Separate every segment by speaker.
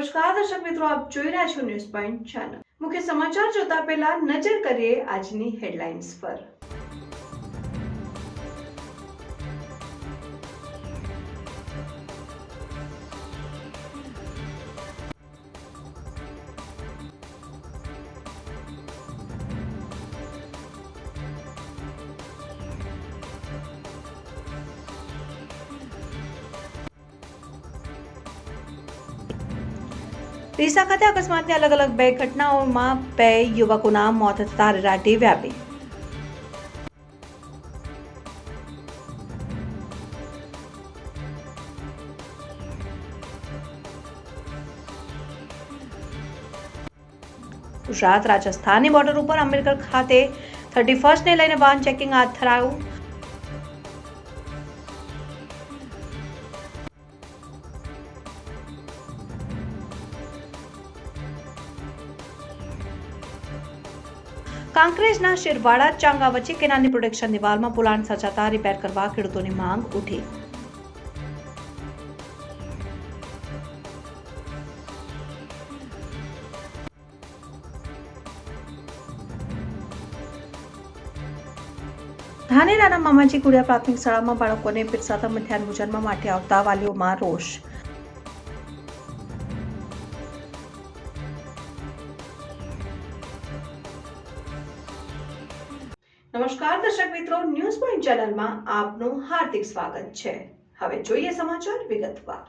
Speaker 1: નમસ્કાર દર્શક મિત્રો, આપ જોઈ રહ્યા છો ન્યૂઝ પોઈન્ટ ચેનલ। મુખ્ય સમાચાર જોતા પહેલા નજર કરીએ આજની હેડલાઇન્સ પર। ડીસા ખાતે અકસ્માતની અલગ અલગ બે ઘટનાઓમાં બે યુવકોના મોત થતા અરેરાટી વ્યાપી। ગુજરાત રાજસ્થાનની બોર્ડર ઉપર અંબેડકર ખાતે 31ને લઈને વાહન ચેકિંગ હાથ ધરાયું। કાંકરેજના શિરવાડા ચાંગા વચ્ચે કેનાલની પ્રોટેક્શન દિવાલમાં પોલાણ સર્જાતા રિપેર કરવા ખેડૂતોની માંગ ઉઠી। ધાનેરાના મામાજી કુડિયા પ્રાથમિક શાળામાં બાળકોને પીરસાતા મધ્યાહન ભોજનમાં માટે આવતા વાલીઓમાં રોષ। નમસ્કાર દર્શક મિત્રો, ન્યૂઝ પોઈન્ટ ચેનલમાં આપનું હાર્દિક સ્વાગત છે। હવે જોઈએ સમાચાર વિગતવાર।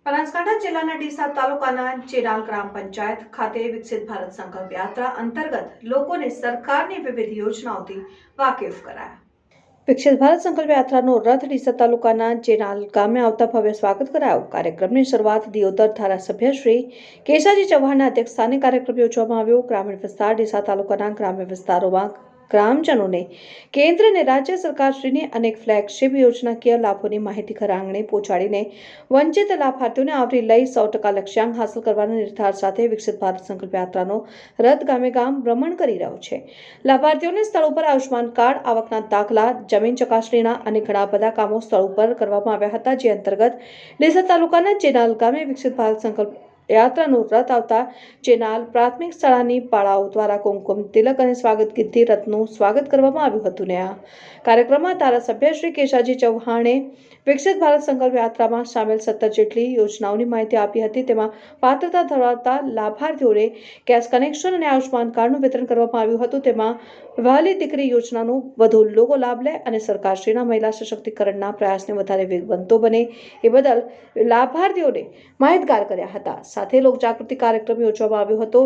Speaker 1: બનાસકાંઠા જિલ્લાના ડીસા તાલુકાના ચેનાલ ગ્રામ પંચાયત ખાતે વિકસિત ભારત સંકલ્પ યાત્રા અંતર્ગત લોકોને સરકારની વિવિધ યોજનાઓથી વાકેફ કરાયા। વિકસિત ભારત સંકલ્પ યાત્રાનો રથ ડીસા તાલુકાના ચેનાલ ગામે આવતા ભવ્ય સ્વાગત કરાયું। કાર્યક્રમની શરૂઆત દિયોદર ધારાસભ્ય શ્રી કેશાજી ચૌહાણના અધ્યક્ષસ્થાને કાર્યક્રમ યોજવામાં આવ્યો। ગ્રામીણ વિસ્તાર ડીસા તાલુકાના ગ્રામ્ય વિસ્તારોમાં ગ્રામજનોને કેન્દ્ર અને રાજ્ય સરકારશ્રીની અનેક ફ્લેગશિપ યોજનાકીય લાભોની માહિતી ઘર આંગણે પહોંચાડીને વંચિત લાભાર્થીઓને આવરી લઈ 100% લક્ષ્યાંક હાંસલ કરવાના નિર્ધાર સાથે વિકસિત ભારત સંકલ્પ યાત્રાનો રથ ગામે ગામ ભ્રમણ કરી રહ્યો છે। લાભાર્થીઓને સ્થળ ઉપર આયુષ્માન કાર્ડ, આવકના દાખલા, જમીન ચકાસણીના અને ઘણા બધા કામો સ્થળ ઉપર કરવામાં આવ્યા હતા, જે અંતર્ગત ડીસા તાલુકાના ચેનાલ ગામે વિકસિત ભારત સંકલ્પ યાત્રાનો રથ આવતા ચેનાલ પ્રાથમિક શાળાની બાળાઓ દ્વારા કુમકુમ તિલક અને સ્વાગત ગીતથી રથનું સ્વાગત કરવામાં આવ્યું હતું। આ કાર્યક્રમમાં ધારાસભ્ય શ્રી કેશાજી ચૌહાણે વિકસિત ભારત સંકલ્પ યાત્રામાં સામેલ 17 જેટલી યોજનાઓની માહિતી આપી હતી। તેમાં પાત્રતા ધરાવતા લાભાર્થીઓને ગેસ કનેક્શન અને આયુષ્માન કાર્ડનું વિતરણ કરવામાં આવ્યું હતું। તેમાં વહાલી દીકરી યોજનાનો વધુ લોકો લાભ લે અને સરકારશ્રીના મહિલા સશક્તિકરણના પ્રયાસને વધારે વેગવંતો બને એ બદલ લાભાર્થીઓને માહિતગાર કર્યા હતા। સાથે લોકજાગૃતિ કાર્યક્રમ યોજવામાં આવ્યો હતો।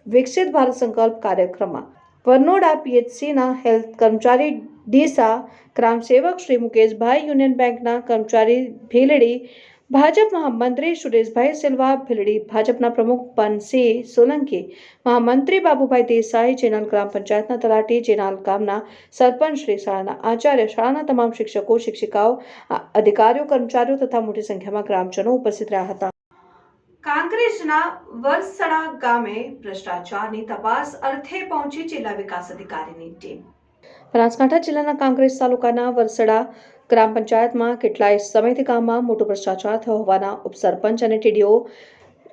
Speaker 1: વિકસિત ભારત સંકલ્પ કાર્યક્રમમાં વરનોડા પીએચસીના હેલ્થ કર્મચારી, ડીસા ગ્રામ સેવક શ્રી મુકેશભાઈ, યુનિયન બેંકના કર્મચારી ભીલડી, ભાજપ મહામંત્રી સુરેશભાઈ સિલ્વા ભીલડી, ભાજપના પ્રમુખ પનસિંહ સોલંકી, મહામંત્રી બાબુભાઈ દેસાઈ, ચેનાલ ગ્રામ પંચાયતના તલાટી, ચેનાલ ગામના સરપંચ શ્રી, શાળાના આચાર્ય, શાળાના તમામ શિક્ષકો, શિક્ષિકાઓ, અધિકારીઓ, કર્મચારીઓ તથા મોટી સંખ્યામાં ગ્રામજનો ઉપસ્થિત રહ્યા હતા। કાંકરેજના વરસડા ગામે ભ્રષ્ટાચારની તપાસ અર્થે પહોંચી જિલ્લા વિકાસ અધિકારીની ટીમ। બનાસકાંઠા જિલ્લાના કાંકરેજ તાલુકાના વરસડા ગ્રામ પંચાયતમાં કેટલાય સમયથી ગામમાં મોટો ભ્રષ્ટાચાર થયો હોવાના ઉપસરપંચ અને ટીડીઓ,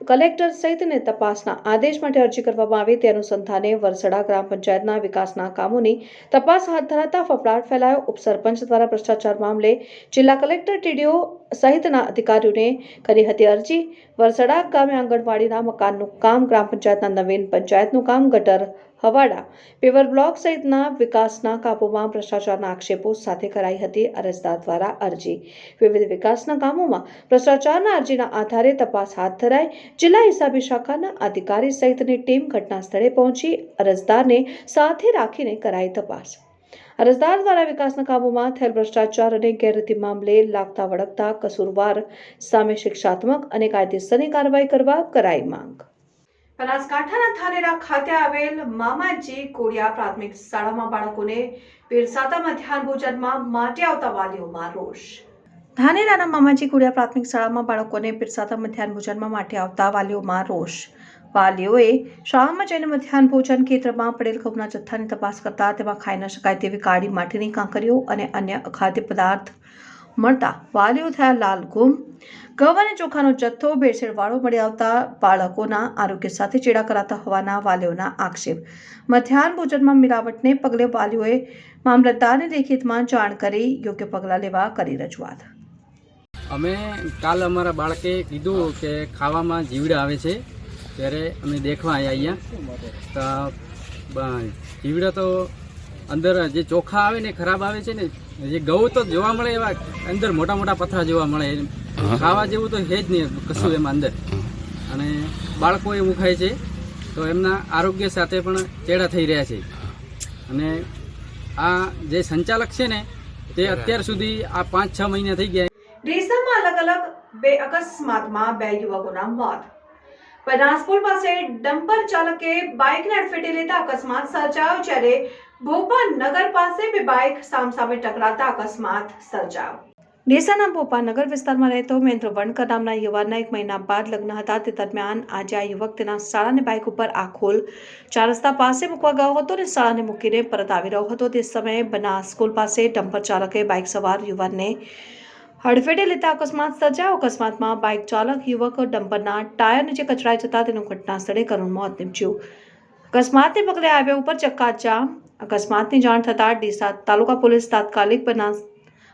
Speaker 1: કલેક્ટર સહિતને તપાસના આદેશ માટે અરજી કરવામાં આવી। તે અનુસંધાને વરસડા ગ્રામ પંચાયતના વિકાસના કામોની તપાસ હાથ ધરાતા ફફડાટ ફેલાયો। ઉપસરપંચ દ્વારા ભ્રષ્ટાચાર મામલે જિલ્લા કલેક્ટર, ટીડીઓ સહિતના અધિકારીઓને કરી હતી અરજી। વરસડા ગામે આંગણવાડીના મકાનનું કામ, ગ્રામ પંચાયતના નવીન પંચાયતનું કામ, ગટર, હવાડા, પેવર બ્લોક સહિતના વિકાસના કામોમાં ભ્રષ્ટાચારના આક્ષેપો સાથે કરાઈ હતી અરજદાર દ્વારા અરજી। વિવિધ વિકાસના કામોમાં ભ્રષ્ટાચારના અરજીના આધારે તપાસ હાથ ધરાઈ। જિલ્લા હિસાબી શાખાના અધિકારી સહિતની ટીમ ઘટના સ્થળે પહોંચી અરજદારને સાથે રાખીને કરાઈ તપાસ। અરજદાર દ્વારા વિકાસના કામોમાં થયેલ ભ્રષ્ટાચાર અને ગેરરીતિ મામલે લાગતા વળગતા કસૂરવાર સામે શિક્ષાત્મક અને કાયદેસરની કાર્યવાહી કરવા કરાઈ માંગ। બનાસકાંઠાના ધાનેરા ખાતે આવેલ મામાજી કુડિયા પ્રાથમિક શાળામાં બાળકોને પીરસાતા મધ્યાહન ભોજનમાં માટે આવતા વાલીઓમાં રોષ। ધાનેરાના મામાજી કુડિયા પ્રાથમિક શાળામાં બાળકોને પીરસાતા મધ્યાહન ભોજનમાં માટે આવતા વાલીઓમાં રોષ। વાલીઓએ શાળામાં જઈને મધ્યાહન ભોજન કેન્દ્રમાં પડેલ ઘઉંના જથ્થાની તપાસ કરતા તેમાં ખાઈ ન શકાય તેવી કાળી માટીની કાંકરીઓ અને અન્ય અખાદ્ય પદાર્થ મળતા વાલીઓ થયા લાલ ગુમ। ઘઉં અને ચોખાનો જથ્થો ભેળસેળવાળો મળી આવતા બાળકોના આરોગ્ય સાથે ચેડા કરાતા હોવાના વાલીઓના આક્ષેપ। મધ્યાહન ભોજનમાં મિલાવટને પગલે વાલીઓએ મામલતદારને લેખિતમાં જાણ કરી યોગ્ય પગલાં લેવા કરી રજૂઆત।
Speaker 2: અમે કાલ અમારા બાળકે કીધું કે ખાવામાં જીવડા આવે છે, ત્યારે અમે દેખવા આવ્યા અહીંયા તો જીવડા તો અંદર જે ચોખા આવે ને ખરાબ આવે છે ને, જે ઘઉં તો જોવા મળે એવા અંદર મોટા મોટા પથરા જોવા મળે, ખાવા જેવું તો છે જ નહીં કશું એમાં અંદર, અને બાળકો એવું ખાય છે તો એમના આરોગ્ય સાથે પણ ચેડા થઈ રહ્યા છે। અને આ જે સંચાલક છે ને તે અત્યાર સુધી આ 5-6 મહિના થઈ ગયા।
Speaker 1: ડીસામાં અલગ અલગ 2 અકસ્માતમાં 2 યુવકોના મોત। બનાસપુર પાસે ડમ્પર ચાલકે બાઇકને અડફેટે લેતા અકસ્માત સર્જાયો, જ્યારે ભોપાનગર પાસે 2 બાઇક સામસામે ટકરાતા અકસ્માત સર્જાયો। ડીસાના ભોપાનગર વિસ્તારમાં રહેતો મહેન્દ્ર વણકર નામના યુવાનના 1 મહિના બાદ લગ્ન હતા। તે દરમિયાન આજે આ યુવક તેના શાળાની બાઇક ઉપર આખોલ 4 રસ્તા પાસે મૂકવા ગયો હતો અને શાળાને મૂકીને પરત આવી રહ્યો હતો। તે સમયે બનાસ સ્કૂલ પાસે ડમ્પર ચાલકે બાઇક સવાર યુવાનને હડફેટે લેતા અકસ્માત સર્જાયો। અકસ્માતમાં બાઇક ચાલક યુવક ડમ્પરના ટાયર નીચે કચડાઈ જતા તેનું ઘટના સ્થળે કરુણ મોત નીપજ્યું। અકસ્માતને પગલે હાઈવે ઉપર ચક્કાજામ। અકસ્માતની જાણ થતાં ડીસા તાલુકા પોલીસ તાત્કાલિક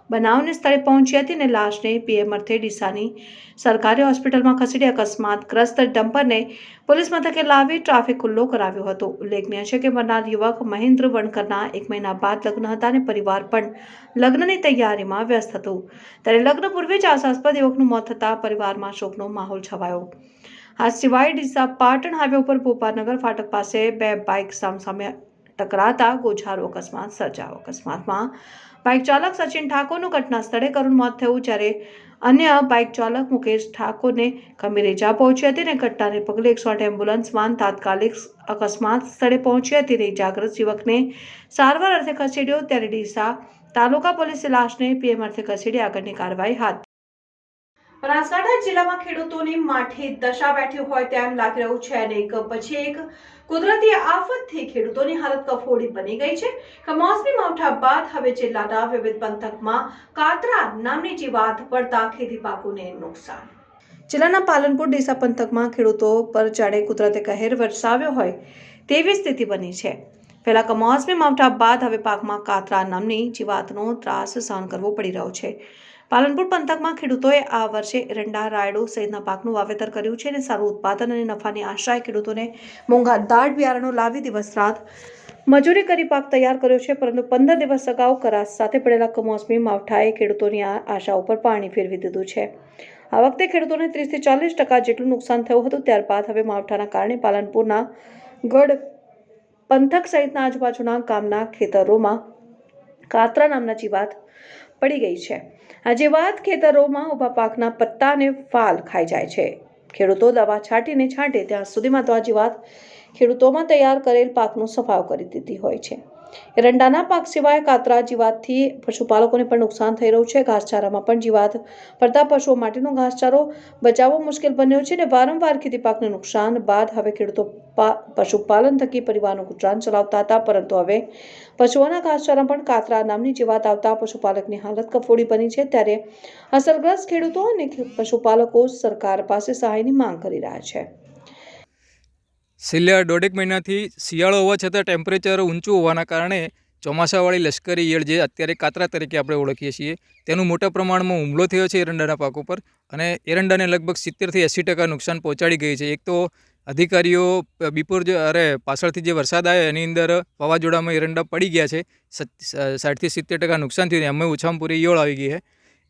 Speaker 1: બનાવને સ્થળે પહોંચી હતી અને લાશને પીએમ અર્થે ડીસાની સરકારી હોસ્પિટલમાં ખસેડી અકસ્માતગ્રસ્ત ડમ્પરને પોલીસ મથકે લાવી ટ્રાફિક ખુલ્લો કરાવ્યો હતો। ઉલ્લેખનીય છે કે મરનાર યુવક મહેન્દ્ર વણકરના 1 મહિના બાદ લગ્ન હતા અને પરિવાર પણ લગ્નની તૈયારીમાં વ્યસ્ત હતું, ત્યારે લગ્ન પૂર્વે જ આશાસ્પદ યુવકનું મોત થતાં પરિવારમાં શોકનો માહોલ છવાયો। આ સિવાય ડીસા પાટણ હાઈવે ઉપર ભોપાનગર ફાટક પાસે 2 બાઇક સામસામે ટકરાતા ગોઝારો અકસ્માત સર્જાયો। અકસ્માતમાં બાઇક ચાલક સચિન ઠાકોરનું ઘટના સ્થળે કરુણ મોત થયું, જ્યારે અન્ય બાઇક ચાલક મુકેશ ઠાકોરને ગંભીર ઇજા પહોંચી હતી અને ઘટનાને પગલે 108 એમ્બ્યુલન્સ વાન તાત્કાલિક અકસ્માત સ્થળે પહોંચી હતી અને ઇજાગ્રસ્ત યુવકને સારવાર અર્થે ખસેડ્યો, ત્યારે ડીસા તાલુકા પોલીસે લાશને પીએમ અર્થે ખસેડી આગળની કાર્યવાહી હાથ। બનાસકાંઠા જિલ્લામાં ખેડૂતોની માઠી દશા બેઠી હોય તેમ લાગી રહ્યું છે અને એક પછી એક કુદરતી આફતથી ખેડૂતોની હાલત કફોડી બની ગઈ છે। કમોસમી માવઠા બાદ હવે જિલ્લાના વિવિધ પંથકમાં કાતરા નામની જીવાત પડતા ખેતી પાકોને નુકસાન। જિલ્લાના પાલનપુર ડીસા પંથકમાં ખેડૂતો પર જાણે કુદરતે કહેર વરસાવ્યો હોય તેવી સ્થિતિ બની છે। પહેલા કમોસમી માવઠા બાદ હવે પાકમાં કાતરા નામની જીવાતનો ત્રાસ સહન કરવો પડી રહ્યો છે। પાલનપુર પંથકમાં ખેડૂતોએ આ વર્ષે એરંડા, રાયડો સહિતના પાકનું વાવેતર કર્યું છે અને સારું ઉત્પાદન અને નફાની આશાએ ખેડૂતોને મોંઘા દાટ બિયારણો લાવી દિવસ રાત મજૂરી કરી પાક તૈયાર કર્યો છે, પરંતુ 15 દિવસ અગાઉ કરાસ સાથે પડેલા કમોસમી માવઠાએ ખેડૂતોની આ આશા ઉપર પાણી ફેરવી દીધું છે। આ વખતે ખેડૂતોને 30 થી 40% જેટલું નુકસાન થયું હતું। ત્યારબાદ હવે માવઠાના કારણે પાલનપુરના ગઢ પંથક સહિતના આજુબાજુના ગામના ખેતરોમાં કાતરા નામના જીવાત પડી ગઈ છે। આ જીવાત ખેતરોમાં ઊભા પાકના પત્તા અને ફાલ ખાઈ જાય છે। ખેડૂતો દવા છાંટીને છાંટે ત્યાં સુધીમાં તો આ જીવાત ખેડૂતોમાં તૈયાર કરેલ પાકનો સફાયો કરી દીધી હોય છે। એરંડાના પાક સિવાય કાતરા જીવાતથી પશુપાલકોને પણ નુકસાન થઈ રહ્યું છે। ઘાસચારામાં પણ જીવાત પડતા પશુઓ માટેનો ઘાસચારો બચાવવો મુશ્કેલ બન્યો છે અને વારંવાર ખેતી પાકને નુકસાન બાદ હવે ખેડૂતો પશુપાલન થકી પરિવારનું ગુજરાન ચલાવતા હતા, પરંતુ હવે પશુઓના ઘાસચારા પણ કાતરા નામની જીવાત આવતા પશુપાલકની હાલત કફોડી બની છે। ત્યારે અસરગ્રસ્ત ખેડૂતો અને પશુપાલકો સરકાર પાસે સહાયની માંગ કરી રહ્યા છે।
Speaker 3: છેલ્લા 1.5 મહિનાથી શિયાળો હોવા છતાં ટેમ્પરેચર ઊંચું હોવાના કારણે ચોમાસાવાળી લશ્કરી ઈયળ, જે અત્યારે કાતરા તરીકે આપણે ઓળખીએ છીએ, તેનું મોટા પ્રમાણમાં હુમલો થયો છે એરંડાના પાક ઉપર, અને એરંડાને લગભગ 70 થી 80% નુકસાન પહોંચાડી ગઈ છે। એક તો અધિકારીઓ પાછળથી જે વરસાદ આવ્યો એની અંદર વાવાઝોડામાં એરંડા પડી ગયા છે, 60 થી 70% નુકસાન થયું, એમાં ઓછામાં પૂરી ઈયળ આવી ગઈ છે।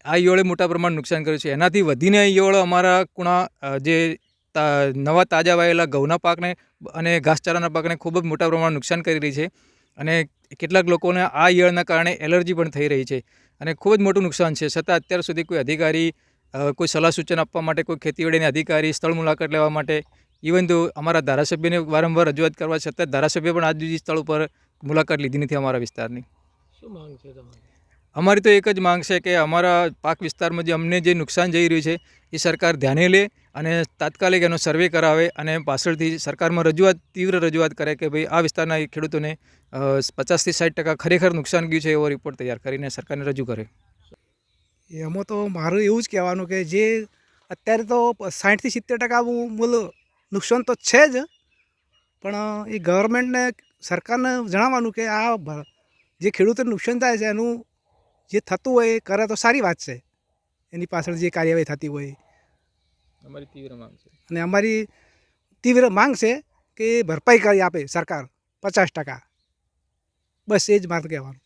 Speaker 3: આ ઈયળે મોટા પ્રમાણમાં નુકસાન કર્યું છે। એનાથી વધીને ઈયળ અમારા જે નવા તાજા વાયેલા ઘઉંના પાકને અને ઘાસચારાના પાકને ખૂબ જ મોટા પ્રમાણમાં નુકસાન કરી રહી છે, અને કેટલાક લોકોને આ ઈયળના કારણે એલર્જી પણ થઈ રહી છે અને ખૂબ જ મોટું નુકસાન છે। છતાં અત્યાર સુધી કોઈ અધિકારી કોઈ સલાહ સૂચન આપવા માટે, કોઈ ખેતીવાડીના અધિકારી સ્થળ મુલાકાત લેવા માટે, ઇવન તો અમારા ધારાસભ્યને વારંવાર રજૂઆત કરવા છતાં ધારાસભ્ય પણ આજ સુધી સ્થળ ઉપર મુલાકાત લીધી નથી અમારા વિસ્તારની।
Speaker 2: શું માંગ છે તમારી?
Speaker 3: અમારી તો એક જ માંગ છે કે અમારા પાક વિસ્તારમાં જે અમને જે નુકસાન જઈ રહ્યું છે એ સરકાર ધ્યાને લે અને તાત્કાલિક એનો સર્વે કરાવે અને પાછળથી સરકારમાં તીવ્ર રજૂઆત કરે કે ભાઈ આ વિસ્તારના ખેડૂતોને 50 થી 60% ખરેખર નુકસાન ગયું છે એવો રિપોર્ટ તૈયાર કરીને સરકારને રજૂ કરે।
Speaker 4: એમાં તો મારું એવું જ કહેવાનું કે જે અત્યારે તો 60-70% મૂળ નુકસાન તો છે જ, પણ એ ગવર્મેન્ટને સરકારને જણાવવાનું કે આ જે ખેડૂતોને નુકસાન થાય છે એનું જે થતું હોય એ કરે તો સારી વાત છે, એની પાછળ જે કાર્યવાહી થતી હોય.
Speaker 3: અમારી તીવ્ર માંગ છે.
Speaker 4: અને અમારી તીવ્ર માંગ છે કે એ ભરપાઈ કરી આપે સરકાર 50%. બસ એ જ મારે કહેવાનું.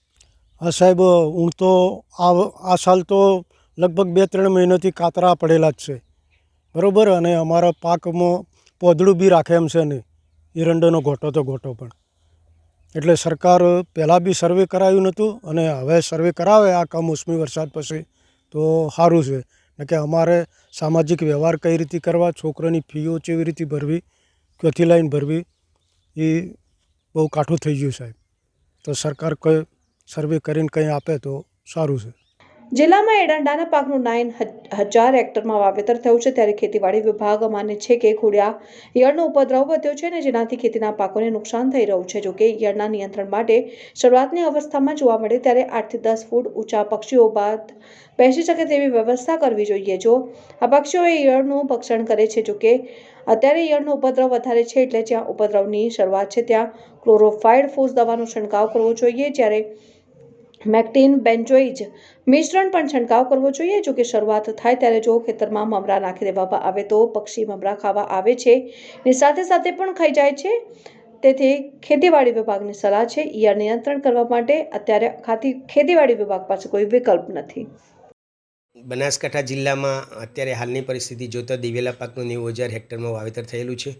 Speaker 5: હા સાહેબ, હું તો આ સાલ તો લગભગ 2-3 મહિનાથી કાતરા પડેલા જ છે, બરાબર. અને અમારા પાકમાં પોદળું બી રાખે એમ છે નહીં, એરંડોનો ગોટો તો ગોટો પણ. એટલે સરકાર પહેલાં બી સર્વે કરાવ્યું નહોતું અને હવે સર્વે કરાવે આ કમોસમી વરસાદ પછી તો સારું છે. ને કે અમારે સામાજિક વ્યવહાર કઈ રીતે કરવા, છોકરાની ફીઓ કેવી રીતે ભરવી, ક્યાંથી લાઈન ભરવી, એ બહુ કાઠું થઈ ગયું સાહેબ. તો સરકાર કોઈ સર્વે કરીને કંઈ આપે તો સારું છે.
Speaker 1: જિલ્લામાં એરંડાના પાકનું 9,000 હેક્ટરમાં વાવેતર થયું છે, ત્યારે ખેતીવાડી વિભાગ માને છે કે ખોડિયા ઈયળનો ઉપદ્રવ વધ્યો છે અને જેનાથી ખેતીના પાકોને નુકસાન થઈ રહ્યું છે. જોકે ઈયળના નિયંત્રણ માટે શરૂઆતની અવસ્થામાં જોવા મળે ત્યારે 8 થી 10 ફૂટ ઊંચા પક્ષીઓ બાદ બેસી શકે તેવી વ્યવસ્થા કરવી જોઈએ. જો આ પક્ષીઓ ઈયળનું ભક્ષણ કરે છે, જોકે અત્યારે ઈયળનો ઉપદ્રવ વધારે છે, એટલે જ્યાં ઉપદ્રવની શરૂઆત છે ત્યાં ક્લોરોફાઇડ ફોસ દવાનો છંટકાવ કરવો જોઈએ, જ્યારે મેક્ટિન બેન્જોઇજ મિશ્રણ પણ છંટકાવ કરવો જોઈએ. જો કે શરૂઆત થાય ત્યારે જો ખેતરમાં મમરા નાખી દેવામાં આવે તો પક્ષી મમરા ખાવા આવે છે ને સાથે સાથે પણ ખાઈ જાય છે. તેથી ખેતીવાડી વિભાગની સલાહ છે, ઈયળ નિયંત્રણ કરવા માટે અત્યારે ખેતીવાડી વિભાગ પાસે કોઈ વિકલ્પ નથી.
Speaker 6: બનાસકાંઠા જિલ્લામાં અત્યારે હાલની પરિસ્થિતિ જોતાં દિવેલા પાકનું 90,000 હેક્ટરમાં વાવેતર થયેલું છે.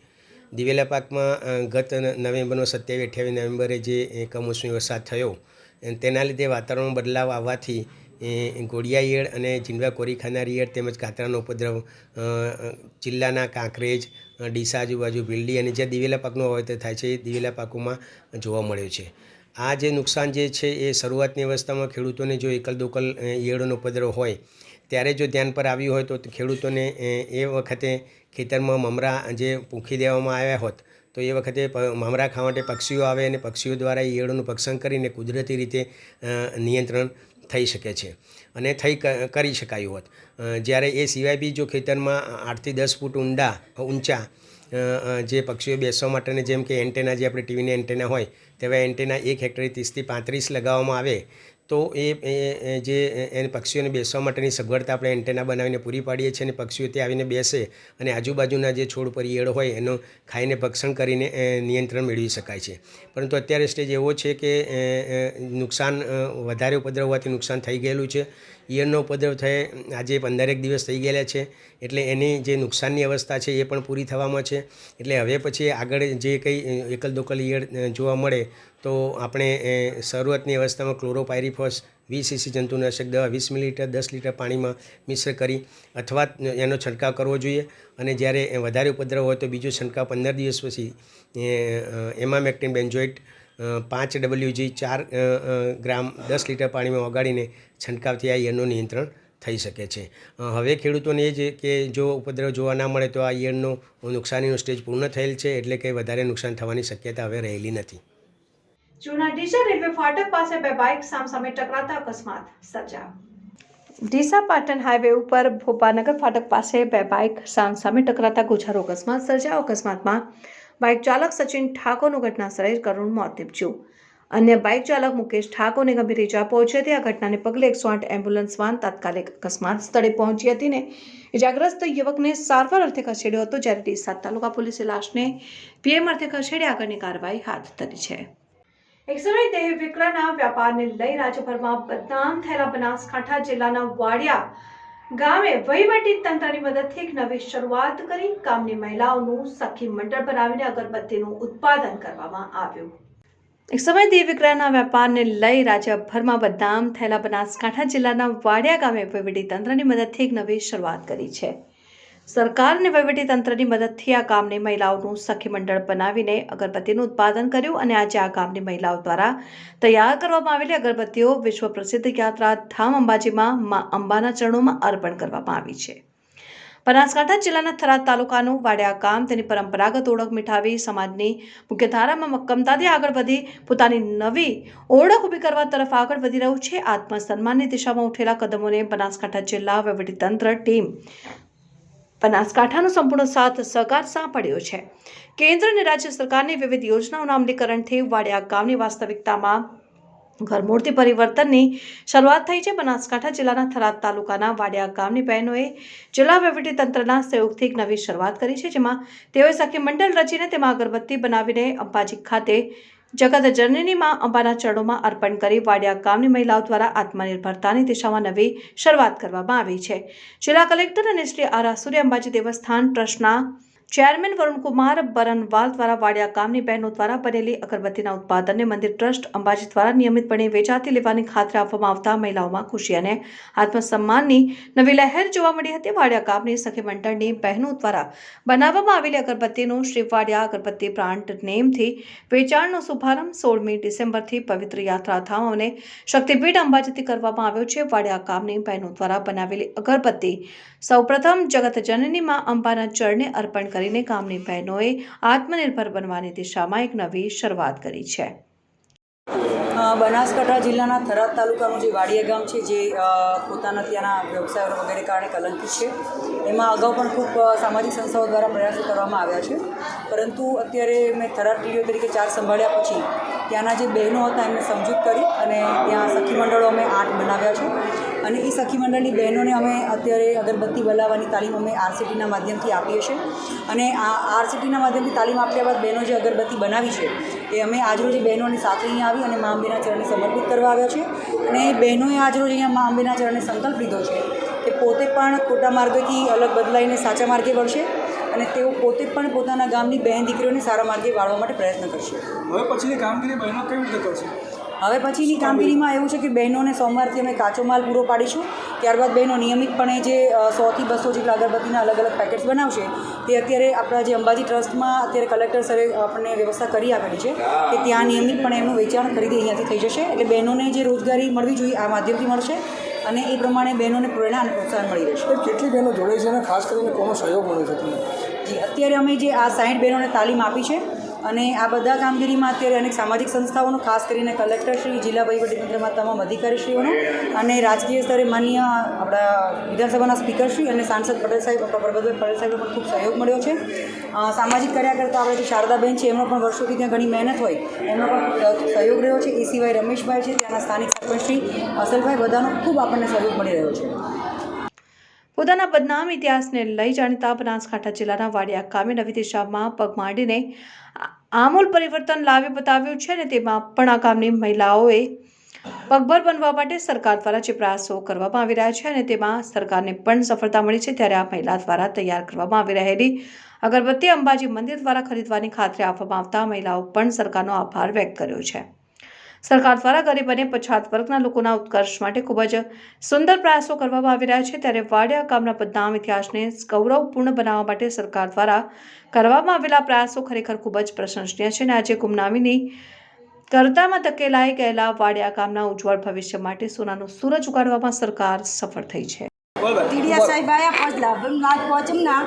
Speaker 6: દિવેલા પાકમાં ગત નવેમ્બરનો 27-28 નવેમ્બરે જે કમોસમી વરસાદ થયો તેના લીધે વાતાવરણમાં બદલાવ આવવાથી ઘોડિયા ઈયળ અને જીંડવા કોરી ખાનાર ઈયળ તેમજ કાતરાનો ઉપદ્રવ જિલ્લાના કાંકરેજ, ડીસા આજુબાજુ, ભીલડી અને જ્યાં દિવેલા પાકનું વાવેતર થાય છે એ દિવેલા પાકોમાં જોવા મળ્યો છે. આ જે નુકસાન જે છે એ શરૂઆતની અવસ્થામાં ખેડૂતોને જો એકલ દોકલ ઈયળોનો ઉપદ્રવ હોય ત્યારે જો ધ્યાન પર આવ્યું હોય તો ખેડૂતોને એ વખતે ખેતરમાં મમરા જે પૂંખી દેવામાં આવ્યા હોત તો એ વખતે મમરા ખાવા માટે પક્ષીઓ આવે અને પક્ષીઓ દ્વારા ઈયળોનું ભક્ષણ કરીને કુદરતી રીતે નિયંત્રણ થઈ શકે છે અને કરી શકાયું હોત. જ્યારે એ સિવાય બી જો ખેતરમાં 8 થી 10 ફૂટ ઊંચા જે પક્ષીઓ બેસવા માટેને જેમ કે એન્ટેના જે આપણે ટીવીના એન્ટેના હોય તેવા એન્ટેના 1 હેક્ટરે 30 થી 35 લગાવવામાં આવે તો એ પક્ષીઓને બેસવા માટેની સગવડતા આપણે એન્ટેના બનાવીને પૂરી પાડીએ છીએ અને પક્ષીઓ ત્યાં આવીને બેસે અને આજુબાજુના જે છોડ પર ઈયળ હોય એનું ખાઈને ભક્ષણ કરીને નિયંત્રણ મેળવી શકાય છે. પરંતુ અત્યારે સ્ટેજ એવો છે કે નુકસાન વધારે ઉપદ્રવ હોવાથી નુકસાન થઈ ગયેલું છે. ઈયળનો ઉપદ્રવ થયે આજે 15 દિવસ થઈ ગયેલા છે, એટલે એની જે નુકસાનની અવસ્થા છે એ પણ પૂરી થવામાં છે. એટલે હવે પછી આગળ જે કંઈ એકલ દોકલ ઈયળ જોવા મળે તો આપણે શરૂઆતની અવસ્થામાં ક્લોરોપાયરીફોસ 20 cc જંતુનાશક દવા 20 મિલીલીટર 10 લીટર પાણીમાં મિશ્ર કરી અથવા એનો છંટકાવ કરવો જોઈએ. અને જ્યારે વધારે ઉપદ્રવ હોય તો બીજો છંટકાવ 15 દિવસ પછી એમામેક્ટિન બેન્જોઇટ 5 WG 4 ગ્રામ 10 લીટર પાણીમાં ઓગાળીને છંટકાવથી આ ઈયળનું નિયંત્રણ થઈ શકે છે. હવે ખેડૂતોને એ જ કે જો ઉપદ્રવ જોવા ના મળે તો આ ઈયળનું નુકસાનીનો સ્ટેજ પૂર્ણ થયેલ છે, એટલે કે વધારે નુકસાન થવાની શક્યતા હવે રહેલી નથી.
Speaker 1: જૂના ડીસા રેલવે ફાટક પાસે 2 બાઇક સામસામે ટકરાતા અકસ્માત સર્જાયો. ડીસા પાટણ હાઈવે ઉપર ભોપાનગર ફાટક પાસે 2 બાઇક સામસામે ટકરાતા ગુજારો અકસ્માત સર્જાયો. અકસ્માતમાં બાઇક ચાલક સચિન ઠાકોરનું ઘટનાસ્થળે કરુણ મોત નીપજ્યું. અન્ય બાઇક ચાલક મુકેશ ઠાકોરને ગંભીર ઇજા પહોંચી હતી. આ ઘટનાને પગલે 108 એમ્બ્યુલન્સ વાન તાત્કાલિક અકસ્માત સ્થળે પહોંચી હતી ને ઇજાગ્રસ્ત યુવકને સારવાર અર્થે ખસેડ્યો હતો, જ્યારે ડીસા તાલુકા પોલીસે લાશને પીએમ અર્થે ખસેડી આગળની કાર્યવાહી હાથ ધરી છે. એક સમયે દેહ વિક્રયના વ્યાપારને લઈ રાજ્યભરમાં બદનામ થયેલા બનાસકાંઠા જિલ્લાના વાડિયા ગામે વહીવટી તંત્રની મદદથી એક નવી શરૂઆત કરી ગામની મહિલાઓનું સખી મંડળ બનાવીને અગરબત્તીનું ઉત્પાદન કરવામાં આવ્યું. એક સમયે દેહ વિક્રયના વ્યાપારને લઈ રાજ્યભરમાં બદનામ થયેલા બનાસકાંઠા જિલ્લાના વાડિયા ગામે વહીવટી તંત્રની મદદથી એક નવી શરૂઆત કરી છે. સરકાર અને વહીવટી તંત્રની મદદથી આ ગામની મહિલાઓનું સખી મંડળ બનાવીને અગરબત્તીનું ઉત્પાદન કર્યું અને આજે આ ગામની મહિલાઓ દ્વારા તૈયાર કરવામાં આવેલી અગરબત્તીઓ વિશ્વ પ્રસિદ્ધ યાત્રા ધામ અંબાજીમાં મા અંબાના ચરણોમાં અર્પણ કરવામાં આવી છે. બનાસકાંઠા જિલ્લાના થરાદ તાલુકાનું વાડિયા ગામ તેની પરંપરાગત ઓળખ મીઠાવી સમાજની મુખ્યધારામાં મક્કમતાથી આગળ વધી પોતાની નવી ઓળખ ઊભી કરવા તરફ આગળ વધી રહ્યું છે. આત્મસન્માનની દિશામાં ઉઠેલા કદમોને બનાસકાંઠા જિલ્લા વહીવટીતંત્ર ટીમ બનાસકાંઠાનો સંપૂર્ણ સાથ સહકાર સાંપડ્યો છે. કેન્દ્ર અને રાજ્ય સરકારની વિવિધ યોજનાઓના અમલીકરણથી વાડિયા ગામની વાસ્તવિકતામાં ઘરમૂળથી પરિવર્તનની શરૂઆત થઈ છે. બનાસકાંઠા જિલ્લાના થરાદ તાલુકાના વાડિયા ગામની બહેનોએ જિલ્લા વહીવટીતંત્રના સહયોગથી એક નવી શરૂઆત કરી છે, જેમાં તેઓએ સખી મંડળ રચીને તેમાં અગરબત્તી બનાવીને અંબાજી ખાતે જગત જનની માં અંબાના ચરણોમાં અર્પણ કરી વાડિયા ગામની મહિલાઓ દ્વારા આત્મનિર્ભરતાની દિશામાં નવી શરૂઆત કરવામાં આવી છે. જિલ્લા કલેક્ટર અને શ્રી આરાસુરી અંબાજી દેવસ્થાન ટ્રસ્ટના ચેરમેન વરુણકુમાર બરનવાલ દ્વારા વાડિયા ગામની બહેનો દ્વારા બનેલી અગરબત્તીના ઉત્પાદનને મંદિર ટ્રસ્ટ અંબાજી દ્વારા નિયમિતપણે વેચાતી લેવાની ખાતરી આપવામાં આવતા મહિલાઓમાં ખુશી અને આત્મસન્માનની નવી લહેર જોવા મળી હતી. વાડિયા ગામની સખી મંડળની બહેનો દ્વારા બનાવવામાં આવેલી અગરબત્તીનું શ્રી વાડિયા અગરબત્તી બ્રાન્ડ નેમથી વેચાણનો શુભારંભ 16મી ડિસેમ્બરથી પવિત્ર યાત્રાધામ અને શક્તિપીઠ અંબાજીથી કરવામાં આવ્યો છે. વાડિયા ગામની બહેનો દ્વારા બનાવેલી અગરબત્તી સૌપ્રથમ જગત જનની માં અંબાના ચરણે અર્પણ કરીને ગામની બહેનોએ આત્મનિર્ભર બનવાની દિશામાં એક નવી શરૂઆત કરી છે.
Speaker 7: બનાસકાંઠા જિલ્લાના થરાદ તાલુકાનું જે વાડિયા ગામ છે, જે પોતાના ત્યાંના વ્યવસાયો વગેરે કારણે કલંકિત છે, એમાં અગાઉ પણ ખૂબ સામાજિક સંસ્થાઓ દ્વારા પ્રયાસો કરવામાં આવ્યા છે. પરંતુ અત્યારે મેં થરાદ ટીડીઓ તરીકે ચાર્જ સંભાળ્યા પછી ત્યાંના જે બહેનો હતા એમને સમજૂત કરી અને ત્યાં સખી મંડળો અમે 8 બનાવ્યા છે. અને એ સખી મંડળની બહેનોને અમે અત્યારે અગરબત્તી બનાવવાની તાલીમ અમે આરસીટીના માધ્યમથી આપીએ છીએ. અને આ આરસીટીના માધ્યમથી તાલીમ આપ્યા બાદ બહેનો જે અગરબત્તી બનાવી છે એ અમે આજરોજ બહેનોની સાથે અહીંયા આવી અને મા અંબેના ચરણે સમર્પિત કરવા આવ્યા છે. અને બહેનોએ આજરોજ અહીંયા મા અંબેના ચરણે સંકલ્પ લીધો છે કે પોતે પણ ખોટા માર્ગેથી અલગ બદલાઈને સાચા માર્ગે વળશે અને તેઓ પોતે પણ પોતાના ગામની બહેન દીકરીઓને સારા માર્ગે વાળવા માટે પ્રયત્ન કરશે.
Speaker 8: હવે પછીની કામગીરી બહેનો કેવી રીતે કરશે?
Speaker 7: હવે પછીની કામગીરીમાં એવું છે કે બહેનોને સોમવારથી અમે કાચો માલ પૂરો પાડીશું. ત્યારબાદ બહેનો નિયમિતપણે જે 100 થી 200 જેટલા અગરબત્તીના અલગ અલગ પેકેટ્સ બનાવશે તે અત્યારે આપણા જે અંબાજી ટ્રસ્ટમાં અત્યારે કલેક્ટર સરે આપણને વ્યવસ્થા કરી આપેલી છે કે ત્યાં નિયમિતપણે એમનું વેચાણ ખરીદી અહીંયાથી થઈ જશે. એટલે બહેનોને જે રોજગારી મળવી જોઈએ આ માધ્યમથી મળશે અને એ પ્રમાણે બહેનોને પ્રેરણા અને પ્રોત્સાહન મળી રહેશે.
Speaker 8: કેટલી બહેનો જોડે છે અને ખાસ કરીને કોનો સહયોગ મળ્યો છે તમને?
Speaker 7: જી, અત્યારે અમે જે આ 60 બહેનોને તાલીમ આપી છે અને આ બધા કામગીરીમાં અત્યારે અનેક સામાજિક સંસ્થાઓનો, ખાસ કરીને કલેક્ટરશ્રી, જિલ્લા વહીવટીતંત્રમાં તમામ અધિકારીશ્રીઓનો અને રાજકીય સ્તરે માનનીય આપણા વિધાનસભાના સ્પીકરશ્રી અને સાંસદ પટેલ સાહેબ, પ્રભુભાઈ પટેલ સાહેબનો પણ ખૂબ સહયોગ મળ્યો છે. સામાજિક કાર્યકર્તા આપણે જે શારદાબેન છે એમનો પણ વર્ષોથી ત્યાં ઘણી મહેનત હોય એમનો પણ સહયોગ રહ્યો છે. એ સિવાય રમેશભાઈ છે, ત્યાંના સ્થાનિક સરપંચશ્રી અસલભાઈ, બધાનો ખૂબ આપણને સહયોગ મળી રહ્યો છે.
Speaker 1: પોતાના બદનામ ઇતિહાસને લઈ જાણીતા બનાસકાંઠા જિલ્લાના વાડિયા ગામે નવી દિશામાં પગ માંડીને આમૂલ પરિવર્તન લાવી બતાવ્યું છે અને તેમાં પણ આ ગામની મહિલાઓએ પગભર બનવા માટે સરકાર દ્વારા જે પ્રયાસો કરવામાં આવી રહ્યા છે અને તેમાં સરકારને પણ સફળતા મળી છે. ત્યારે આ મહિલા દ્વારા તૈયાર કરવામાં આવી રહેલી અગરબત્તી અંબાજી મંદિર દ્વારા ખરીદવાની ખાતરી આપવામાં આવતા મહિલાઓ પણ સરકારનો આભાર વ્યક્ત કર્યો છે. સરકાર દ્વારા ગરીબ અને પછાત વર્ગના લોકોના ઉત્કર્ષ માટે ખૂબ જ સુંદર પ્રયાસો કરવામાં આવી રહ્યા છે. ત્યારે વાડિયા ગામના બદનામ ઇતિહાસને ગૌરવપૂર્ણ બનાવવા માટે સરકાર દ્વારા કરવામાં આવેલા પ્રયાસો ખરેખર ખૂબ જ પ્રશંસનીય છે અને આજે ગુમનામીની કરતામાં ધકેલાઈ ગયેલા વાડિયા ગામના ઉજ્જવળ ભવિષ્ય માટે સોનાનું સૂરજ ઉગાડવામાં સરકાર સફળ થઈ છે.
Speaker 9: ટીડીયા સાહેબ આવ્યા પછી લાભમ નાચ પહોંચમના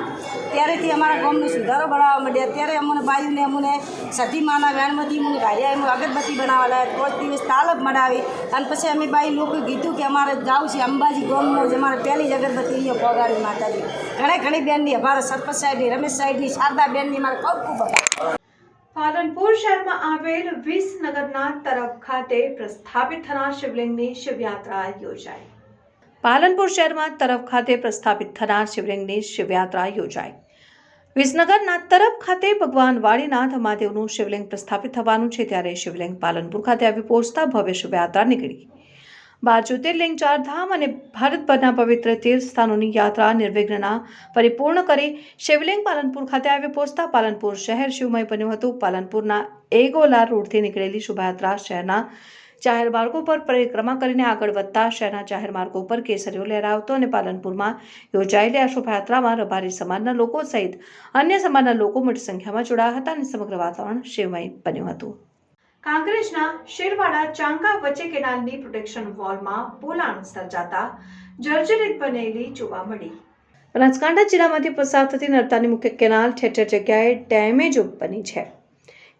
Speaker 9: ત્યારેથી અમારા ગામનો સુધારો બનાવવા માંડ્યા. ત્યારે અમને બાયુને અમને સતીમાના વેણમાંથી મને ગાયા એમ અગરબત્તી બનાવવા લાગ્યા. 5 દિવસ તાલબ મનાવી અને પછી અમે બાઈ લોકો કીધું કે અમારે જવું છે અંબાજી ગામમાં જ અમારે પહેલી જ અગરબત્તી અહીંયા પગાડી માતાજી. ઘણી બેનની અમારા સરપંચ સાહેબની, રમેશ સાહેબની, શારદા બેનની મારે ખૂબ આભાર.
Speaker 1: પાલનપુર શહેરમાં આવેલ વિસનગરના તરફ ખાતે પ્રસ્થાપિત થનાર શિવલિંગની શિવયાત્રા યોજાઈ. પાલનપુર શહેરમાં તરફ ખાતે પ્રસ્થાપિત થનાર શિવલિંગની શિવયાત્રા યોજાઈ. વિસનગરના તરફ ખાતે ભગવાન વાડીનાથ મહાદેવનું શિવલિંગ પ્રસ્થાપિત થવાનું છે. ત્યારે શિવલિંગ પાલનપુર ખાતે આવી પહોંચતા ભવ્ય શિવયાત્રા નીકળી. 12 જ્યોતિર્લિંગ, 4 ધામ અને ભારતભરના પવિત્ર તીર્થ સ્થાનોની યાત્રા નિર્વિઘ્નના પરિપૂર્ણ કરી શિવલિંગ પાલનપુર ખાતે આવી પહોંચતા પાલનપુર શહેર શિવમય બન્યું હતું. પાલનપુરના એગોલા રોડથી નીકળેલી શોભાયાત્રા શહેરના જાહેર માર્ગો પર પરિક્રમા કરીને આગળ વધતા શહેરના જાહેર માર્ગો પર કેસરીઓ લહેરાવતો અને પાલનપુરમાં યોજાયેલી આ શોભાયાત્રામાં રબારી સમાજના લોકો સહિત અન્ય સમાજના લોકો મોટી સંખ્યામાં જોડાયા હતા અને સમગ્ર વાતાવરણ શિવમય બન્યું હતું. કાંકરેજના શેરવાડા ચાંગા વચ્ચે કેનાલની પ્રોટેક્શન વોલમાં પોલાણ સર્જાતા જર્જરિત બનેલી જોવા મળી. બનાસકાંઠા જિલ્લામાંથી પસાર થતી નર્મદાની મુખ્ય કેનાલ ઠેર ઠેર જગ્યાએ ડેમેજ બની છે.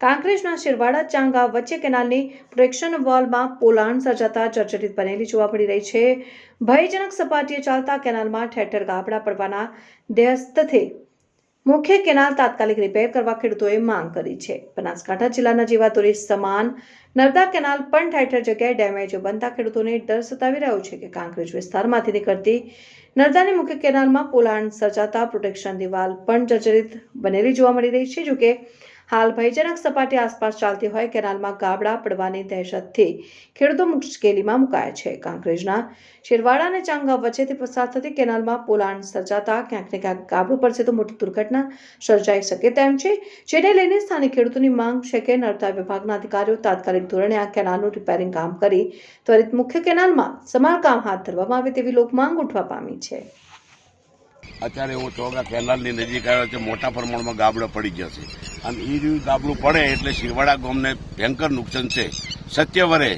Speaker 1: કાંકરેજના શિરવાડા ચાંગા વચ્ચે કેનાલની પ્રોટેક્શન વોલમાં પોલાણ સર્જાતા જર્જરિત બનેલી જોવા મળી રહી છે. ભયજનક સપાટીએ ચાલતા કેનાલમાં ઠેર ઠેર ગાબડા પડવાના ધ્યેયસ્થથી મુખ્ય કેનાલ તાત્કાલિક રિપેર કરવા ખેડૂતોએ માંગ કરી છે. બનાસકાંઠા જિલ્લાના જીવાદોરી સમાન નર્મદા કેનાલ પણ ઠેર ઠેર જગ્યાએ ડેમેજ બનતા ખેડૂતોને ડર સતાવી રહ્યો છે કે કાંકરેજ વિસ્તારમાંથી નીકળતી નર્મદાની મુખ્ય કેનાલમાં પોલાણ સર્જાતા પ્રોટેક્શન દિવાલ પણ જર્જરિત બનેલી જોવા મળી રહી છે. જોકે હાલ ભયજનક સપાટી આસપાસ ચાલતી હોય કેનાલમાં ગાબડા પડવાની દહેશતથી ખેડૂતો મુશ્કેલીમાં મુકાયા છે. કાંકરેજના શિરવાડા અને ચાંગા વચ્ચેથી પસાર થતી કેનાલમાં પોલાણ સર્જાતા ક્યાંક ને ક્યાંક ગાબડું પડશે તો મોટી દુર્ઘટના સર્જાઈ શકે તેમ છે, જેને લઈને સ્થાનિક ખેડૂતોની માંગ છે કે નર્મદા વિભાગના અધિકારીઓ તાત્કાલિક ધોરણે આ કેનાલનું રિપેરિંગ કામ કરી ત્વરિત મુખ્ય કેનાલમાં સમારકામ હાથ ધરવામાં આવે તેવી લોકમાંગ ઉઠવા પામી છે.
Speaker 10: અત્યારે હું ચોગા કેનાલની નજીક આવ્યો છે. મોટા પ્રમાણમાં ગાબડો પડી ગયો છે અને એ રહ્યું ગાબડું પડે એટલે શિરવાડા ગામને ભયંકર નુકસાન છે. સત્યવરે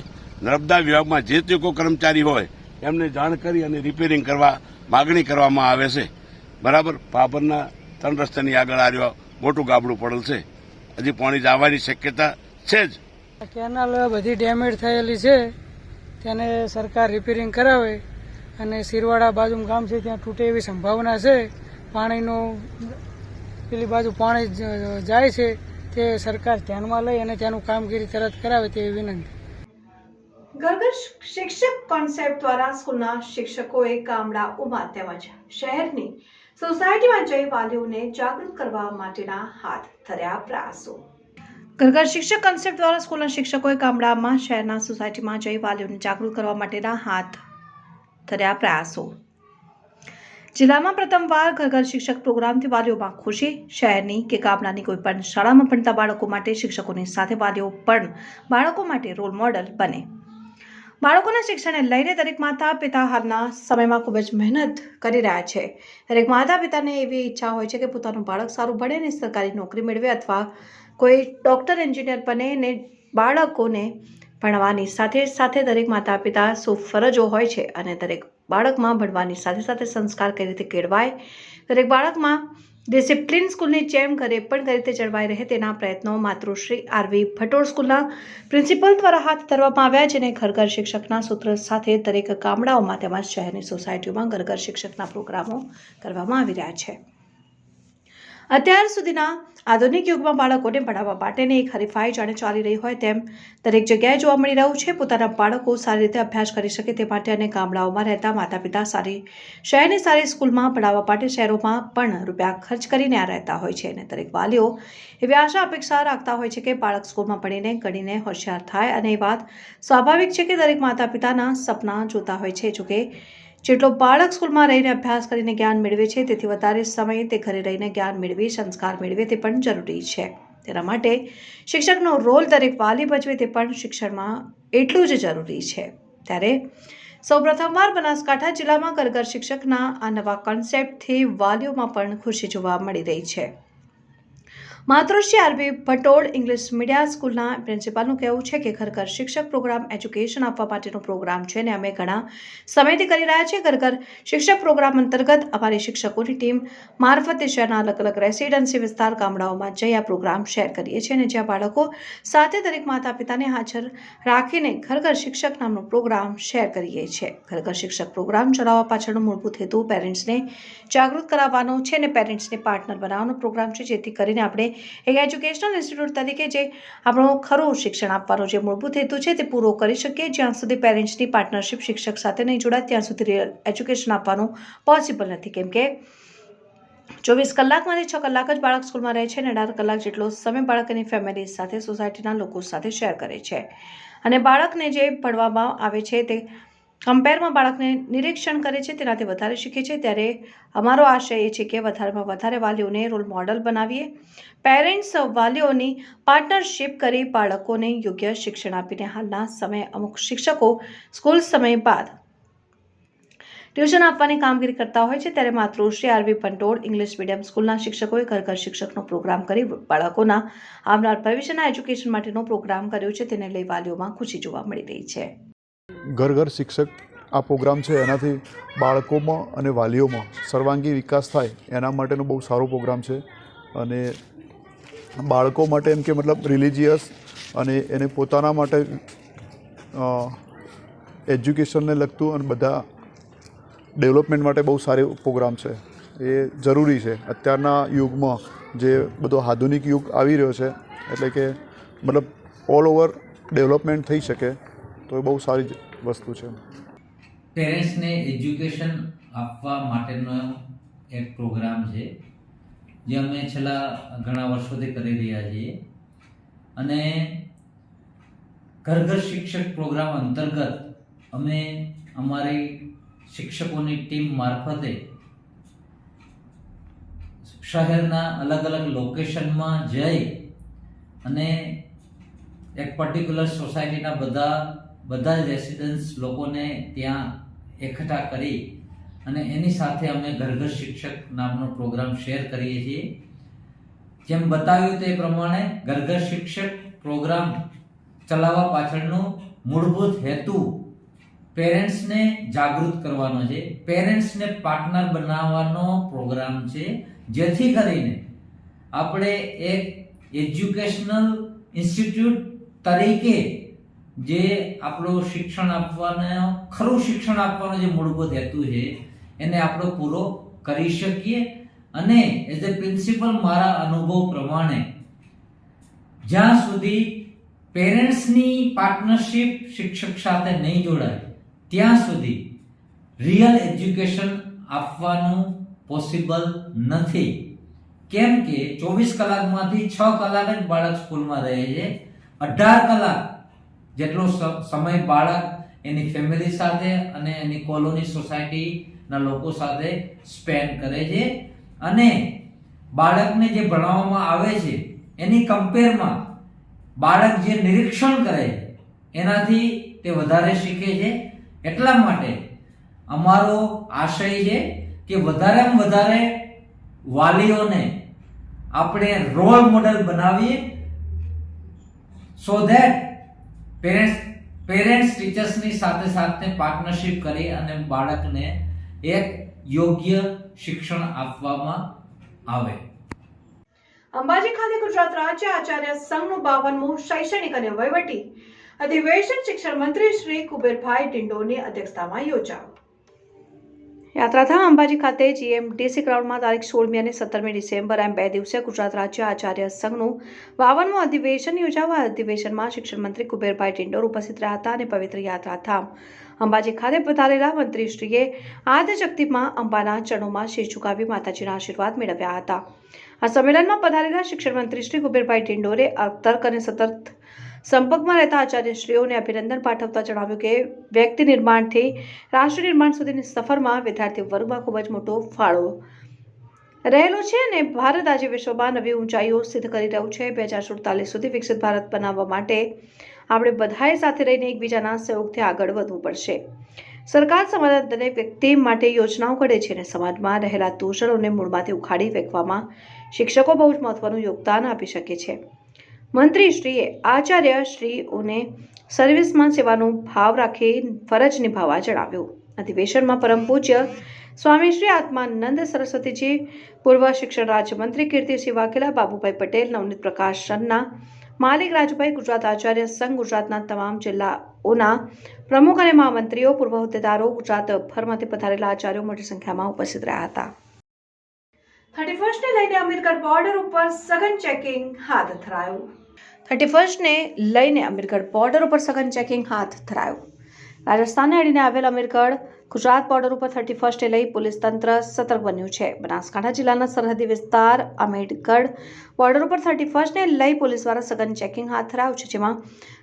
Speaker 10: નર્મદા વિભાગમાં જે તે કોઈ કર્મચારી હોય એમને જાણ કરી અને રિપેરિંગ કરવા માગણી કરવામાં આવે છે. બરાબર. પાપરના 3 રસ્તાની આગળ આવ્યો મોટું ગાબડું પડેલ છે. હજી પાણી જવાની શક્યતા છે જ.
Speaker 11: કેનાલ બધી ડેમેજ થયેલી છે, તેને સરકાર રિપેરિંગ કરાવે અને શિરવાડા બાજુ ગામ છે ત્યાં તૂટે એવી સંભાવના છે. પાણીનું પેલી બાજુ પાણી જાય છે તે સરકાર ધ્યાનમાં લઈ અને તેનું કામગીરી તરત કરાવે તેવી વિનંતી.
Speaker 1: ઘર ઘર શિક્ષક કોન્સેપ્ટ દ્વારા સ્કૂલના શિક્ષકોએ ગામડાઓમાં તેમજ શહેરની સોસાયટીમાં જઈ વાલીઓને જાગૃત કરવા માટેના હાથ ધર્યા પ્રયાસો. ઘર ઘર શિક્ષક કોન્સેપ્ટ દ્વારા સ્કૂલના શિક્ષકોએ ગામડામાં શહેરના સોસાયટીમાં જઈ વાલીઓને જાગૃત કરવા માટેના હાથ ધર્યા પ્રયાસો. જિલ્લામાં પ્રથમવાર ઘર ઘર શિક્ષક પ્રોગ્રામથી વાલીઓમાં ખુશી. શહેરની કે ગામડાની કોઈ પણ શાળામાં ભણતા બાળકો માટે શિક્ષકોની સાથે વાલીઓ પણ બાળકો માટે રોલ મોડલ બને. બાળકોના શિક્ષણને લઈને દરેક માતા પિતા હાલના સમયમાં ખૂબ જ મહેનત કરી રહ્યા છે. દરેક માતા પિતાને એવી ઈચ્છા હોય છે કે પોતાનું બાળક સારું ભણે અને સરકારી નોકરી મેળવે અથવા કોઈ ડોક્ટર એન્જિનિયર બને ને બાળકોને ભણવાની સાથે સાથે દરેક માતા પિતા ફરજો હોય છે અને દરેક બાળકમાં ભણવાની સાથે સાથે સંસ્કાર કઈ રીતે કેળવાય, દરેક બાળકમાં ડિસિપ્લિન સ્કૂલની જેમ ઘરે પણ કઈ રીતે જળવાઈ રહે તેના પ્રયત્નો માતૃશ્રી આરવી ભટોળ સ્કૂલના પ્રિન્સિપલ દ્વારા હાથ ધરવામાં આવ્યા, જેને ઘર ઘર શિક્ષકના સૂત્ર સાથે દરેક ગામડાઓમાં તેમજ શહેરની સોસાયટીઓમાં ઘર ઘર શિક્ષકના પ્રોગ્રામો કરવામાં આવી રહ્યા છે. અત્યાર સુધીના આધુનિક યુગમાં બાળકોને ભણાવવા માટેની એક હરીફાઈ જાણે ચાલી રહી હોય તેમ દરેક જગ્યાએ જોવા મળી રહ્યું છે. પોતાના બાળકો સારી રીતે અભ્યાસ કરી શકે તે માટે અને ગામડાઓમાં રહેતા માતા પિતા શહેરની સારી સ્કૂલમાં ભણાવવા માટે શહેરોમાં પણ રૂપિયા ખર્ચ કરીને રહેતા હોય છે અને દરેક વાલીઓ એવી આશા અપેક્ષા રાખતા હોય છે કે બાળક સ્કૂલમાં ભણીને ગણીને હોશિયાર થાય અને એ વાત સ્વાભાવિક છે કે દરેક માતા પિતાના સપના જોતા હોય છે. જોકે જેટલો બાળક સ્કૂલમાં રહીને અભ્યાસ કરીને જ્ઞાન મેળવે છે તેથી વધારે સમય તે ઘરે રહીને જ્ઞાન મેળવી સંસ્કાર મેળવે તે પણ જરૂરી છે. તેના માટે શિક્ષકનો રોલ દરેક વાલી ભજવે તે પણ શિક્ષણમાં એટલું જ જરૂરી છે. ત્યારે સૌપ્રથમવાર બનાસકાંઠા જિલ્લામાં ઘર ઘર શિક્ષકના આ નવા કોન્સેપ્ટથી વાલીઓમાં પણ ખુશી જોવા મળી રહી છે. માતૃશ્રી આરવી ભટોળ ઇંગ્લિશ મીડિયા સ્કૂલના પ્રિન્સિપાલનું કહેવું છે કે ઘર ઘર શિક્ષક પ્રોગ્રામ એજ્યુકેશન આપવા માટેનો પ્રોગ્રામ છે અને અમે ઘણા સમયથી કરી રહ્યા છીએ. ઘર ઘર શિક્ષક પ્રોગ્રામ અંતર્ગત અમારી શિક્ષકોની ટીમ મારફતે શહેરના અલગ અલગ રેસિડેન્સી વિસ્તાર ગામડાઓમાં જઈ આ પ્રોગ્રામ શેર કરીએ છીએ અને જ્યાં બાળકો સાથે દરેક માતા પિતાને હાજર રાખીને ઘર ઘર શિક્ષક નામનો પ્રોગ્રામ શેર કરીએ છીએ. ઘર ઘર શિક્ષક પ્રોગ્રામ ચલાવવા પાછળનો મૂળભૂત હેતુ પેરેન્ટ્સને જાગૃત કરાવવાનો છે અને પેરેન્ટ્સને પાર્ટનર બનાવવાનો પ્રોગ્રામ છે, જેથી કરીને આપણે એક એજ્યુકેશનલ ઇન્સ્ટિટ્યૂટ તરીકે જે આપણો ખરું શિક્ષણ આપવાનો જે મૂળભૂત હેતુ છે તે પૂરો કરી શકીએ. જ્યાં સુધી પેરેન્ટ્સની પાર્ટનરશિપ શિક્ષક સાથે નહીં જોડાય ત્યાં સુધી રિયલ એજ્યુકેશન આપવાનું પોસિબલ નથી, કેમ કે 24 કલાકમાંથી 6 કલાક જ બાળક સ્કૂલમાં રહે છે અને 18 કલાક જેટલો સમય બાળક એની ફેમિલી સાથે સોસાયટીના લોકો સાથે શેર કરે છે અને બાળકને જે ભણવામાં આવે છે તે કમ્પેરમાં બાળકને નિરીક્ષણ કરે છે, તેનાથી વધારે શીખે છે. ત્યારે અમારો આશય એ છે કે વધારેમાં વધારે વાલીઓને રોલ મોડલ બનાવીએ. પેરેન્ટ્સ વાલીઓની પાર્ટનરશિપ કરી બાળકોને યોગ્ય શિક્ષણ આપીને હાલના સમયે અમુક શિક્ષકો સ્કૂલ સમય બાદ ટ્યુશન આપવાની કામગીરી કરતા હોય છે. ત્યારે માતૃશ્રી આરવી ભટોળ ઇંગ્લિશ મીડિયમ સ્કૂલના શિક્ષકોએ ઘર ઘર શિક્ષકનો પ્રોગ્રામ કરી બાળકોના આવનાર ભવિષ્યના એજ્યુકેશન માટેનો પ્રોગ્રામ કર્યો છે, તેને લઈ વાલીઓમાં ખુશી જોવા મળી રહી છે.
Speaker 12: ઘર ઘર શિક્ષક આ પ્રોગ્રામ છે એનાથી બાળકોમાં અને વાલીઓમાં સર્વાંગી વિકાસ થાય એના માટેનો બહુ સારો પ્રોગ્રામ છે. અને બાળકો માટે એમ કે મતલબ રિલિજિયસ અને એને પોતાના માટે એજ્યુકેશનને લગતું અને બધા ડેવલપમેન્ટ માટે બહુ સારો પ્રોગ્રામ છે. એ જરૂરી છે અત્યારના યુગમાં જે બધો આધુનિક યુગ આવી રહ્યો છે, એટલે કે મતલબ ઓલ ઓવર ડેવલપમેન્ટ થઈ શકે તો એ બહુ સારી વસ્તુ છે.
Speaker 13: પેરેન્ટ્સને એજ્યુકેશન આપવા માટેનો એક પ્રોગ્રામ છે જે અમે છેલ્લા ઘણા વર્ષોથી કરી રહ્યા છીએ. અને ઘર ઘર શિક્ષક પ્રોગ્રામ અંતર્ગત અમે અમારી શિક્ષકોની ટીમ મારફતે શહેરના અલગ અલગ લોકેશનમાં જઈ અને એક પર્ટિક્યુલર સોસાયટીના બધા જ રેસિડન્ટ્સ લોકોને ત્યાં એકઠા કરી અને એની સાથે અમે ઘર ઘર શિક્ષક નામનો પ્રોગ્રામ શેર કરીએ છીએ. જેમ બતાવ્યું તે પ્રમાણે ઘર ઘર શિક્ષક પ્રોગ્રામ ચલાવવા પાછળનો મૂળભૂત હેતુ પેરેન્ટ્સને જાગૃત કરવાનો છે, પેરેન્ટ્સને પાર્ટનર બનાવવાનો પ્રોગ્રામ છે, જેથી કરીને આપણે એક એજ્યુકેશનલ ઇન્સ્ટિટ્યૂટ તરીકે જે આપણું શિક્ષણ આપવાનો ખરું શિક્ષણ આપવાનો જે મૂળભૂત હેતુ છે એને આપણે પૂરો કરી શકીએ. અને એઝ અ પ્રિન્સિપલ મારા અનુભવ પ્રમાણે જ્યાં સુધી પેરેન્ટ્સની પાર્ટનરશિપ શિક્ષક સાથે નહીં જોડાય ત્યાં સુધી રિયલ એજ્યુકેશન આપવાનું પોસિબલ નથી. કેમ કે 24 કલાકમાંથી 6 કલાક જ બાળક સ્કૂલમાં રહે છે. 18 કલાક જેટલો સમય બાળક એની ફેમિલી સાથે અને એની કોલોની સોસાયટીના લોકો સાથે સ્પેન્ડ કરે છે. અને બાળકને જે ભણાવવામાં આવે છે એની કમ્પેરમાં બાળક જે નિરીક્ષણ કરે છે એનાથી તે વધારે શીખે છે. એટલા માટે અમારો આશય છે કે વધારેમાં વધારે વાલીઓને આપણે રોલ મોડેલ બનાવીએ, સો ધેટ પેરેન્ટ્સ ટીચર્સની સાથે પાર્ટનરશિપ કરી અને બાળકને એક યોગ્ય શિક્ષણ આપવામાં આવે.
Speaker 1: અંબાજી ખાતે ગુજરાત રાજ્ય આચાર્ય સંઘનું 52મું શૈક્ષણિક અને વહીવટી અધિવેશન શિક્ષણ મંત્રી શ્રી કુબેરભાઈ ડિંડોરની અધ્યક્ષતામાં યોજાયું. યાત્રાધામ અંબાજી ખાતે જીએમડીસી ગ્રાઉન્ડમાં તારીખ 16મી અને 17મી ડિસેમ્બર એમ 2 દિવસે ગુજરાત રાજ્ય આચાર્ય સંઘનું 52મું અધિવેશન યોજાવા. અધિવેશનમાં શિક્ષણ મંત્રી કુબેરભાઈ ડિંડોર ઉપસ્થિત રહ્યા હતા અને પવિત્ર યાત્રાધામ અંબાજી ખાતે પધારેલા મંત્રીશ્રીએ આદ્યશક્તિમાં અંબાના ચરણોમાં શીશ ઝુકાવી માતાજીના આશીર્વાદ મેળવ્યા હતા. આ સંમેલનમાં પધારેલા શિક્ષણ મંત્રી શ્રી કુબેરભાઈ ડિંડોરે તર્ક અને સતત સંપર્કમાં રહેતા આચાર્યશ્રીઓને અભિનંદન પાઠવતા જણાવ્યું કે વ્યક્તિ નિર્માણથી રાષ્ટ્ર નિર્માણ સુધીની સફરમાં વિદ્યાર્થી વર્ગમાં ખૂબ જ મોટો ફાળો રહેલો છે અને ભારત આજે વિશ્વમાં નવી ઊંચાઈઓ સિદ્ધ કરી રહ્યું છે. 2047 સુધી વિકસિત ભારત બનાવવા માટે આપણે બધાએ સાથે રહીને એકબીજાના સહયોગથી આગળ વધવું પડશે. સરકાર સમાજના દરેક વ્યક્તિ માટે યોજનાઓ ઘડે છે અને સમાજમાં રહેલા દૂષણોને મૂળમાંથી ઉખાડી ફેંકવામાં શિક્ષકો બહુ જ મહત્વનું યોગદાન આપી શકે છે. મંત્રીશ્રીએ આચાર્યશ્રીઓને સર્વિસમાં સેવાનો ભાવ રાખી ફરજ નિભાવવા જણાવ્યું. અધિવેશનમાં પરમ પૂજ્ય સ્વામી શ્રી આત્માનંદ સરસ્વતીજી, પૂર્વ શિક્ષણ રાજ્યમંત્રી કીર્તિસિંહ વાઘેલા, બાબુભાઈ પટેલ, નવનીત પ્રકાશનના માલિક રાજુભાઈ, ગુજરાત આચાર્ય સંઘ ગુજરાતના તમામ જિલ્લાઓના પ્રમુખ અને મહામંત્રીઓ, પૂર્વ હોદ્દેદારો, ગુજરાતભરમાંથી પધારેલા આચાર્યો મોટી સંખ્યામાં ઉપસ્થિત રહ્યા હતા. 31ને લઈને અમીરગઢ બોર્ડર ઉપર સઘન ચેકિંગ હાથ ધરાયું. 31ને લઈને અમીરગઢ બોર્ડર ઉપર સઘન ચેકિંગ હાથ ધરાયું. રાજસ્થાનને અડીને આવેલ અમીરગઢ ગુજરાત બોર્ડર ઉપર 31ને લઈ પોલીસ તંત્ર સતર્ક બન્યું છે. બનાસકાંઠા જિલ્લાના સરહદી વિસ્તાર અમીરગઢ બોર્ડર ઉપર 31ને લઈ પોલીસ દ્વારા સઘન ચેકિંગ હાથ ધરાયું છે, જેમાં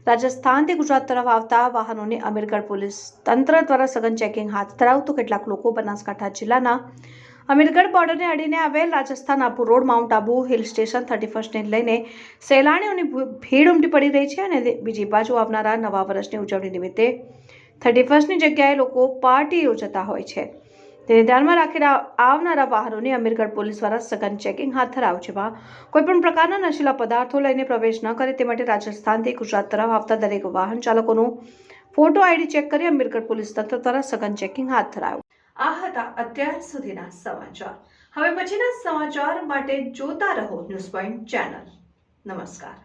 Speaker 1: રાજસ્થાનથી ગુજરાત તરફ આવતા વાહનોની અમીરગઢ પોલીસ તંત્ર દ્વારા સઘન ચેકિંગ હાથ ધરાયું. તો કેટલાક લોકો બનાસકાંઠા જિલ્લાના અમીરગઢ બોર્ડરને અડીને આવેલ Rajasthan Abu road, mount Abu hill station 31ને લઈને સહેલાણીઓની ભીડ ઉમટી પડી રહી છે અને બીજી બાજુ આવનારા નવા વર્ષની ઉજવણી નિમિત્તે 31ની જગ્યાએ લોકો પાર્ટીઓ જતા હોય છે. તેને ધ્યાનમાં રાખીને આવનારા વાહનોની અમીરગઢ પોલીસ દ્વારા સઘન ચેકિંગ હાથ ધરાયું છે. કોઈપણ પ્રકારના નશીલા પદાર્થો લઈને પ્રવેશ ન કરે તે માટે રાજસ્થાનથી ગુજરાત તરફ આવતા દરેક વાહન ચાલકોનું ફોટો આઈડી ચેક કરી અમીરગઢ પોલીસ તંત્ર દ્વારા સઘન ચેકિંગ હાથ ધરાયું. આ હતા અત્યાર સુધીના સમાચાર. હવે પછીના સમાચાર માટે જોતા રહો ન્યૂઝ પોઈન્ટ ચેનલ. નમસ્કાર.